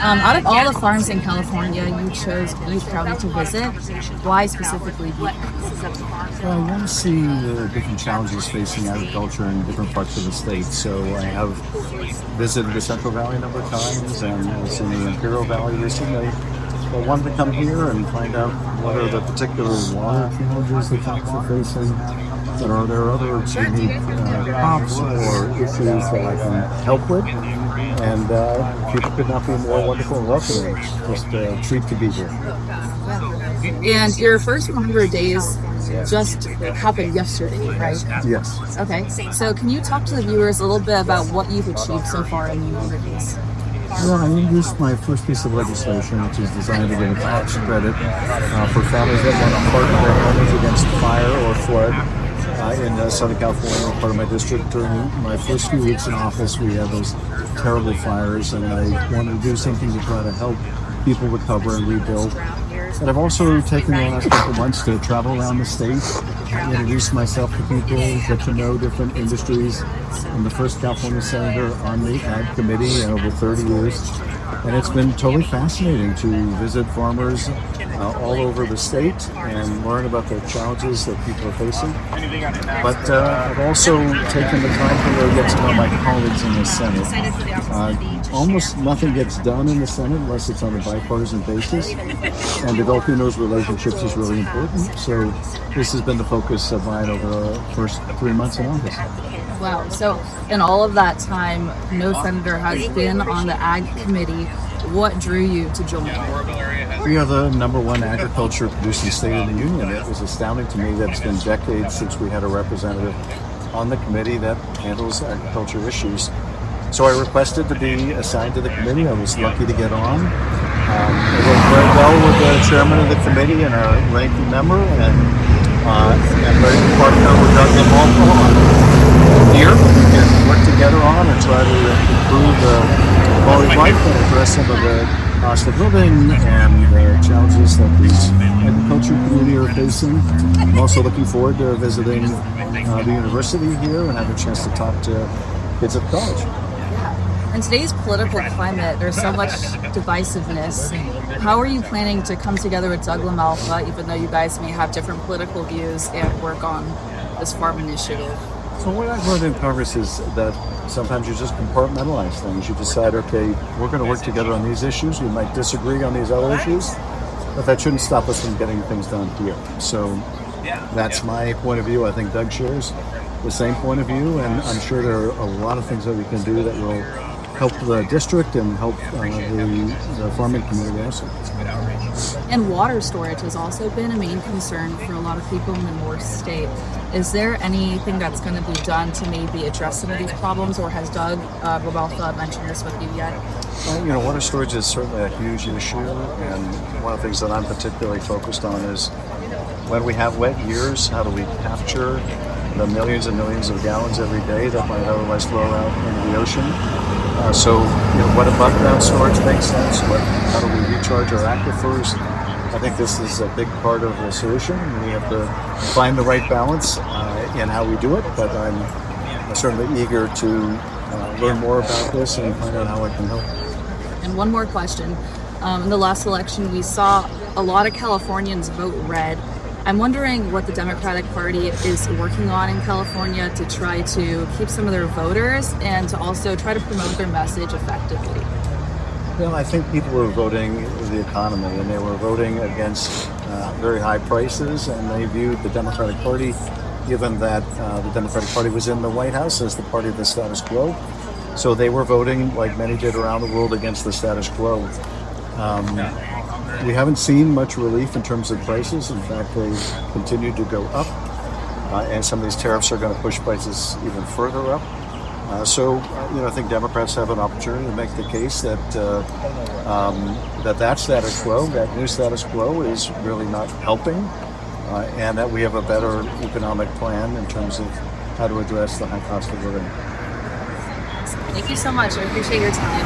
Out of all the farms in California, you chose Butte County to visit. Why specifically Butte? Well, I want to see the different challenges facing agriculture in different parts of the state. So I have visited the Central Valley a number of times and was in the Imperial Valley recently. So I wanted to come here and find out what are the particular water challenges the crops are facing. And are there other unique crops or issues that I can help with? And people could not be more wonderful and welcoming. It's just a treat to be here. And your first 100 days just happened yesterday, right? Yes. Okay. So can you talk to the viewers a little bit about what you've achieved so far in the 100 days? Well, I introduced my first piece of legislation, which is designed to give a tax credit for families that want to harden their homes against fire or flood. In Southern California, part of my district, during my first few weeks in office, we had those terrible fires, and I wanted to do something to try to help people recover and rebuild. And I've also taken the last couple of months to travel around the state, introduce myself to people, get to know different industries. I'm the first California senator on the Ag Committee in over 30 years. And it's been totally fascinating to visit farmers all over the state and learn about the challenges that people are facing. But I've also taken the time to really get to know my colleagues in the Senate. Almost nothing gets done in the Senate unless it's on a bipartisan basis, and developing those relationships is really important. So this has been the focus of mine over the first 3 months in office. Wow. So in all of that time, no senator has been on the Ag Committee. What drew you to join? We are the number one agriculture producing state in the union. It was astounding to me that it's been decades since we had a representative on the committee that handles agriculture issues. So I requested to be assigned to the committee. I was lucky to get on. I worked very well with the chairman of the committee and our ranking member, and I'm ready to partner with Doug here and work together on and try to improve the quality of life and address some of the cost of living and the challenges that the agriculture community are facing. I'm also looking forward to visiting the university here and having a chance to talk to kids at college. In today's political climate, there's so much divisiveness. How are you planning to come together with Doug LaMalfa, even though you guys may have different political views, and work on this farm initiative? So what I've learned in Congress is that sometimes you just compartmentalize things. You decide, okay, we're going to work together on these issues. We might disagree on these other issues, but that shouldn't stop us from getting things done here. So that's my point of view. I think Doug shares the same point of view, and I'm sure there are a lot of things that we can do that will help the district and help the farming community also. And water storage has also been a main concern for a lot of people in the North State. Is there anything that's going to be done to maybe address some of these problems, or has Doug LaMalfa mentioned this with you yet? Well, water storage is certainly a huge issue, and one of the things that I'm particularly focused on is when we have wet years, how do we capture the millions and millions of gallons every day that might otherwise flow out into the ocean? So what above ground storage makes sense? How do we recharge our aquifers? I think this is a big part of the solution. We have to find the right balance in how we do it, but I'm certainly eager to learn more about this and find out how I can help. And one more question. In the last election, we saw a lot of Californians vote red. I'm wondering what the Democratic Party is working on in California to try to keep some of their voters and to also try to promote their message effectively. Well, I think people were voting the economy, and they were voting against very high prices, and they viewed the Democratic Party, given that the Democratic Party was in the White House, as the party of the status quo. So they were voting, like many did around the world, against the status quo. We haven't seen much relief in terms of prices. In fact, they've continued to go up, and some of these tariffs are going to push prices even further up. I think Democrats have an opportunity to make the case that that status quo, that new status quo, is really not helping, and that we have a better economic plan in terms of how to address the high cost of living. Thank you so much. I appreciate your time.